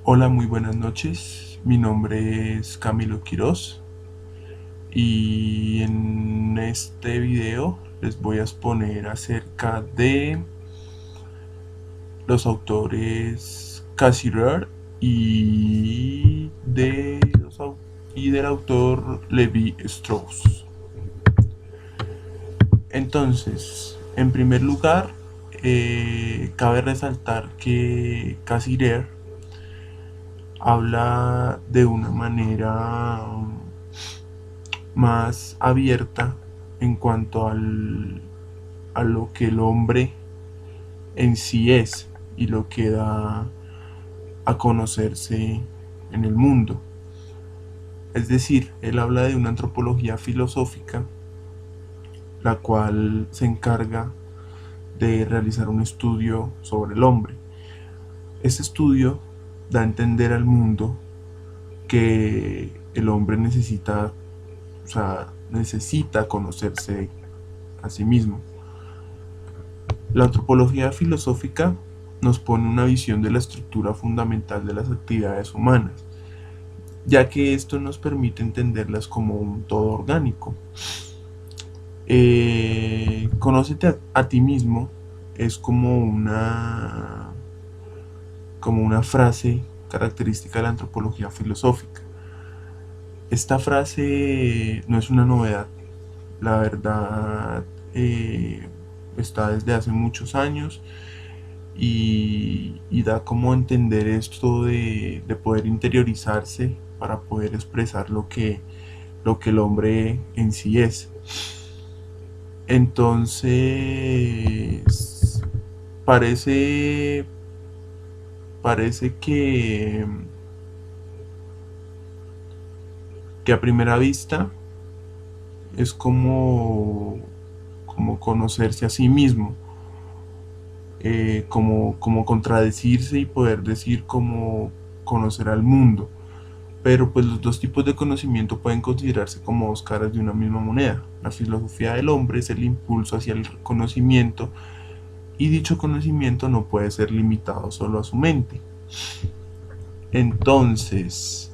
Hola, muy buenas noches. Mi nombre es Camilo Quiroz y en este video les voy a exponer acerca de los autores Cassirer y, y del autor Levi Strauss. Entonces, en primer lugar, cabe resaltar que Cassirer habla de una manera más abierta en cuanto a lo que el hombre en sí es y lo que da a conocerse en el mundo. Es decir, él habla de una antropología filosófica, la cual se encarga de realizar un estudio sobre el hombre. Este estudio da a entender al mundo que el hombre necesita conocerse a sí mismo. La antropología filosófica nos pone una visión de la estructura fundamental de las actividades humanas, ya que esto nos permite entenderlas como un todo orgánico. Conócete a ti mismo es como una frase característica de la antropología filosófica. Esta frase no es una novedad, la verdad está desde hace muchos años y da como entender esto de poder interiorizarse para poder expresar lo que el hombre en sí es. Entonces, parece, parece que a primera vista es como conocerse a sí mismo, como contradecirse y poder decir como conocer al mundo. Pero pues los dos tipos de conocimiento pueden considerarse como dos caras de una misma moneda. La filosofía del hombre es el impulso hacia el conocimiento y dicho conocimiento no puede ser limitado solo a su mente. Entonces,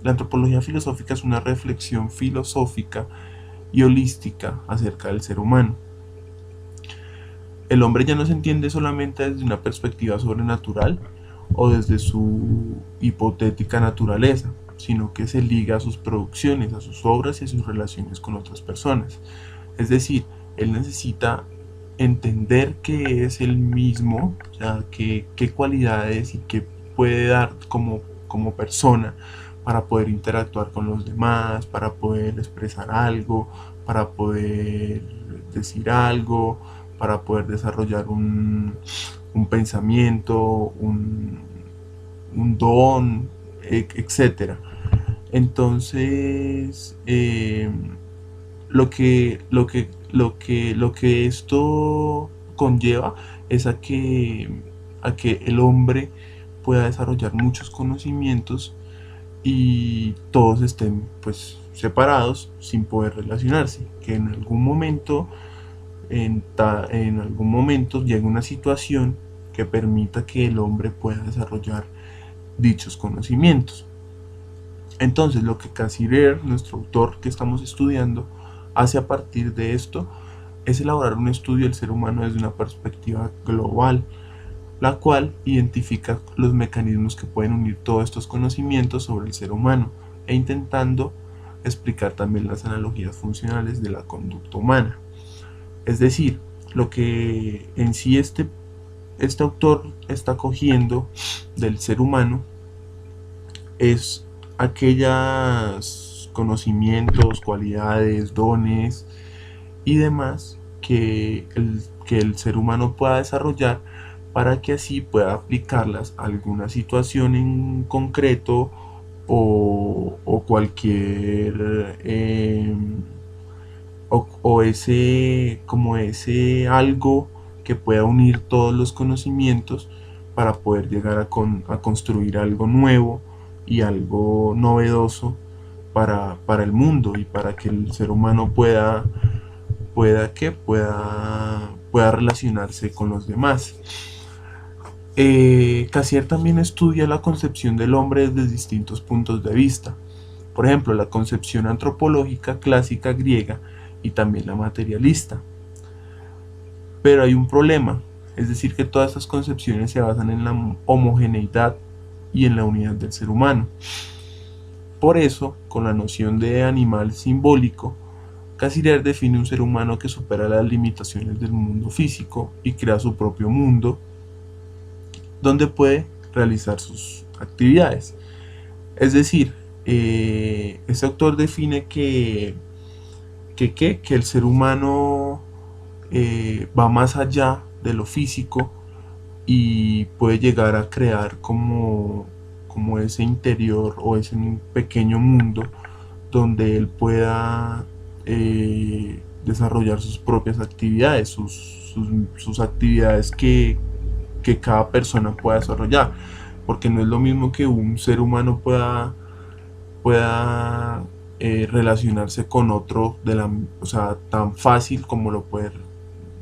la antropología filosófica es una reflexión filosófica y holística acerca del ser humano. El hombre ya no se entiende solamente desde una perspectiva sobrenatural o desde su hipotética naturaleza, sino que se liga a sus producciones, a sus obras y a sus relaciones con otras personas. Es decir, él necesita entender qué es él mismo, o sea, qué cualidades y qué puede dar como persona para poder interactuar con los demás, para poder expresar algo, para poder decir algo, para poder desarrollar un pensamiento, un don, etcétera. Entonces, lo que esto conlleva es a que el hombre pueda desarrollar muchos conocimientos y todos estén pues separados sin poder relacionarse, que en algún momento llegue una situación que permita que el hombre pueda desarrollar dichos conocimientos. Entonces, lo que Cassirer, nuestro autor que estamos estudiando, hace a partir de esto es elaborar un estudio del ser humano desde una perspectiva global, la cual identifica los mecanismos que pueden unir todos estos conocimientos sobre el ser humano e intentando explicar también las analogías funcionales de la conducta humana. Es decir, lo que en sí este autor está cogiendo del ser humano es aquellos conocimientos, cualidades, dones y demás que el ser humano pueda desarrollar para que así pueda aplicarlas a alguna situación en concreto o cualquier o ese como ese algo que pueda unir todos los conocimientos para poder llegar a construir algo nuevo y algo novedoso para el mundo y para que el ser humano pueda relacionarse con los demás. Cassirer también estudia la concepción del hombre desde distintos puntos de vista. Por ejemplo, la concepción antropológica clásica griega y también la materialista. Pero hay un problema, es decir, que todas estas concepciones se basan en la homogeneidad y en la unidad del ser humano. Por eso, con la noción de animal simbólico, Cassirer define un ser humano que supera las limitaciones del mundo físico y crea su propio mundo donde puede realizar sus actividades. Es decir, este autor define que el ser humano va más allá de lo físico y puede llegar a crear como ese interior o ese pequeño mundo donde él pueda desarrollar sus propias actividades, sus actividades que cada persona pueda desarrollar, porque no es lo mismo que un ser humano pueda relacionarse con otro o sea, tan fácil como lo puede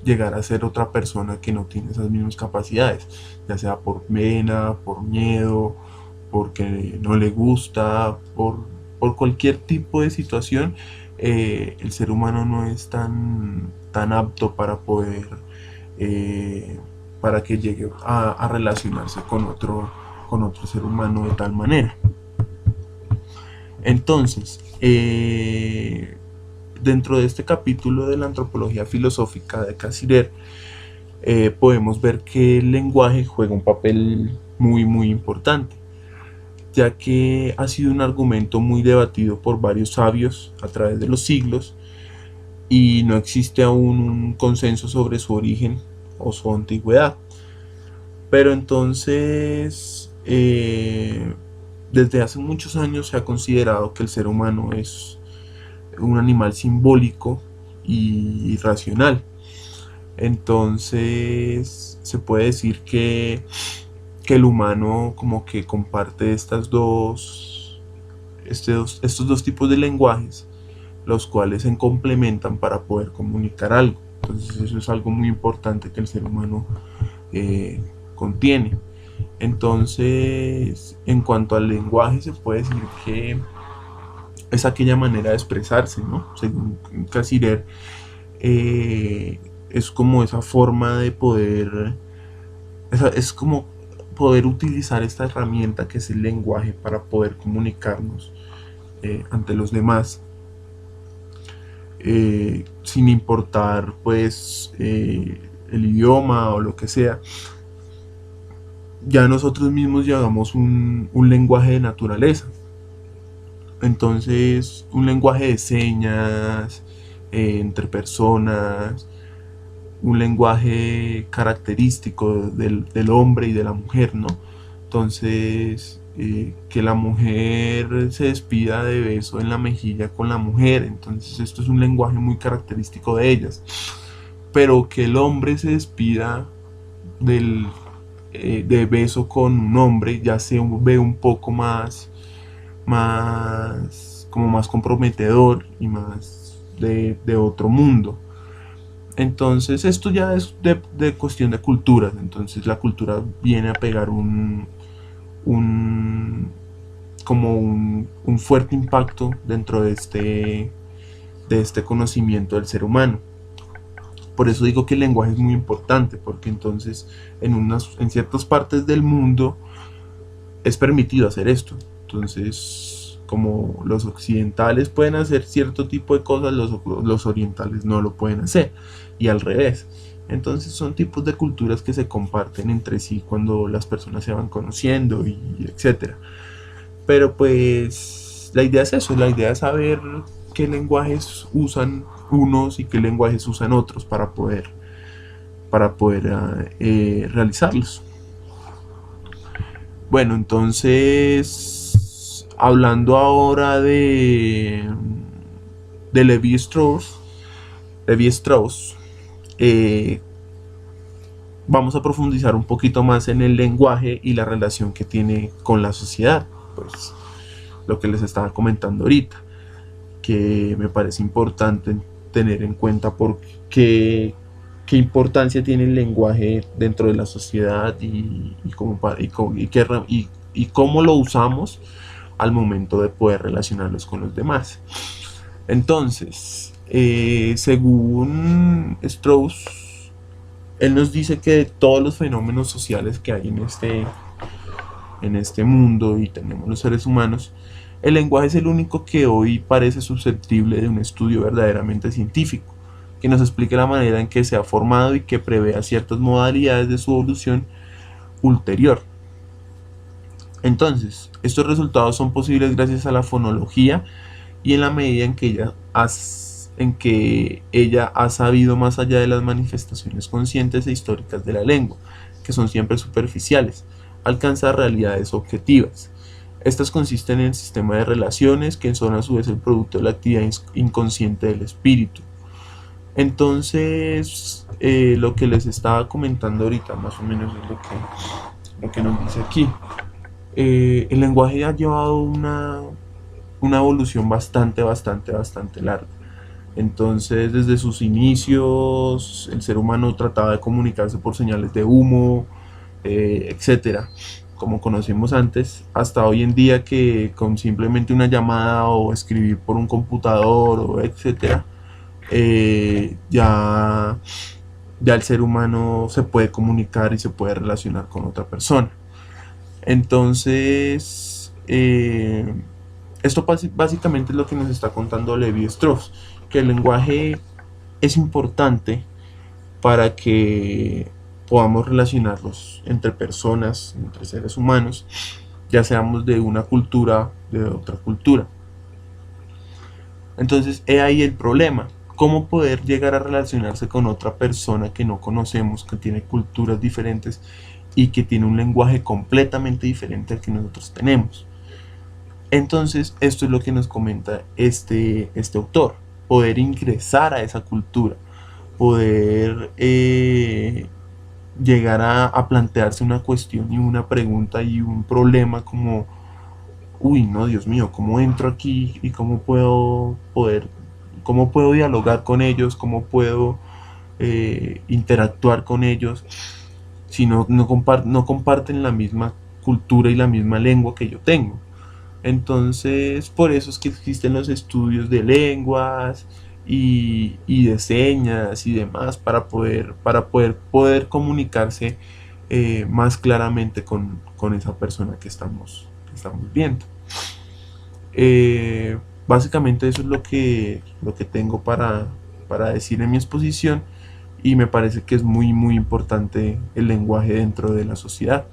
llegar a ser otra persona que no tiene esas mismas capacidades, ya sea por pena, por miedo, porque no le gusta, por cualquier tipo de situación. El ser humano no es tan apto para poder para que llegue a relacionarse con otro ser humano de tal manera. Entonces, dentro de este capítulo de la antropología filosófica de Cassirer, podemos ver que el lenguaje juega un papel muy importante, ya que ha sido un argumento muy debatido por varios sabios a través de los siglos y no existe aún un consenso sobre su origen o su antigüedad. Pero entonces, desde hace muchos años se ha considerado que el ser humano es un animal simbólico y racional. Entonces se puede decir que el humano como que comparte estos dos tipos de lenguajes, los cuales se complementan para poder comunicar algo. Entonces eso es algo muy importante que el ser humano contiene. Entonces, en cuanto al lenguaje, se puede decir que es aquella manera de expresarse, ¿no? Según Cassirer, es como esa forma de poder, es como poder utilizar esta herramienta que es el lenguaje para poder comunicarnos ante los demás, sin importar pues el idioma o lo que sea. Ya nosotros mismos llevamos un lenguaje de naturaleza. Entonces, un lenguaje de señas entre personas, un lenguaje característico del hombre y de la mujer, ¿no? Entonces, que la mujer se despida de beso en la mejilla con la mujer, entonces esto es un lenguaje muy característico de ellas. Pero que el hombre se despida de beso con un hombre ya se ve un poco más comprometedor y más de otro mundo. Entonces esto ya es de cuestión de culturas. Entonces la cultura viene a pegar un fuerte impacto dentro de este conocimiento del ser humano. Por eso digo que el lenguaje es muy importante, porque entonces en ciertas partes del mundo es permitido hacer esto. Entonces, como los occidentales pueden hacer cierto tipo de cosas, los orientales no lo pueden hacer, y al revés. Entonces son tipos de culturas que se comparten entre sí cuando las personas se van conociendo y etcétera. Pero pues la idea es eso, la idea es saber qué lenguajes usan unos y qué lenguajes usan otros para poder realizarlos. Bueno, entonces, hablando ahora de Levi Strauss, vamos a profundizar un poquito más en el lenguaje y la relación que tiene con la sociedad. Pues lo que les estaba comentando ahorita, que me parece importante tener en cuenta porque qué importancia tiene el lenguaje dentro de la sociedad y cómo lo usamos al momento de poder relacionarlos con los demás. Entonces, según Strauss, él nos dice que de todos los fenómenos sociales que hay en este mundo y tenemos los seres humanos, el lenguaje es el único que hoy parece susceptible de un estudio verdaderamente científico, que nos explique la manera en que se ha formado y que prevea ciertas modalidades de su evolución ulterior. Entonces, estos resultados son posibles gracias a la fonología y en la medida en que ella ha sabido más allá de las manifestaciones conscientes e históricas de la lengua, que son siempre superficiales, alcanzar realidades objetivas. Estas consisten en el sistema de relaciones que son a su vez el producto de la actividad inconsciente del espíritu. Entonces, lo que les estaba comentando ahorita más o menos es lo que nos dice aquí. El lenguaje ha llevado una evolución bastante larga. Entonces, desde sus inicios, el ser humano trataba de comunicarse por señales de humo, etcétera, como conocimos antes, hasta hoy en día que con simplemente una llamada o escribir por un computador o etcétera, ya el ser humano se puede comunicar y se puede relacionar con otra persona. Entonces, esto básicamente es lo que nos está contando Levi Strauss, que el lenguaje es importante para que podamos relacionarnos entre personas, entre seres humanos, ya seamos de una cultura, de otra cultura. Entonces, he ahí el problema. ¿Cómo poder llegar a relacionarse con otra persona que no conocemos, que tiene culturas diferentes y que tiene un lenguaje completamente diferente al que nosotros tenemos? Entonces, esto es lo que nos comenta este autor. Poder ingresar a esa cultura, poder llegar a plantearse una cuestión y una pregunta y un problema como, uy, no, Dios mío, ¿cómo entro aquí y cómo puedo dialogar con ellos, cómo puedo interactuar con ellos si no comparten la misma cultura y la misma lengua que yo tengo? Entonces, por eso es que existen los estudios de lenguas y de señas y demás para poder comunicarse más claramente con esa persona que estamos viendo. Básicamente eso es lo que tengo para decir en mi exposición, y me parece que es muy importante el lenguaje dentro de la sociedad.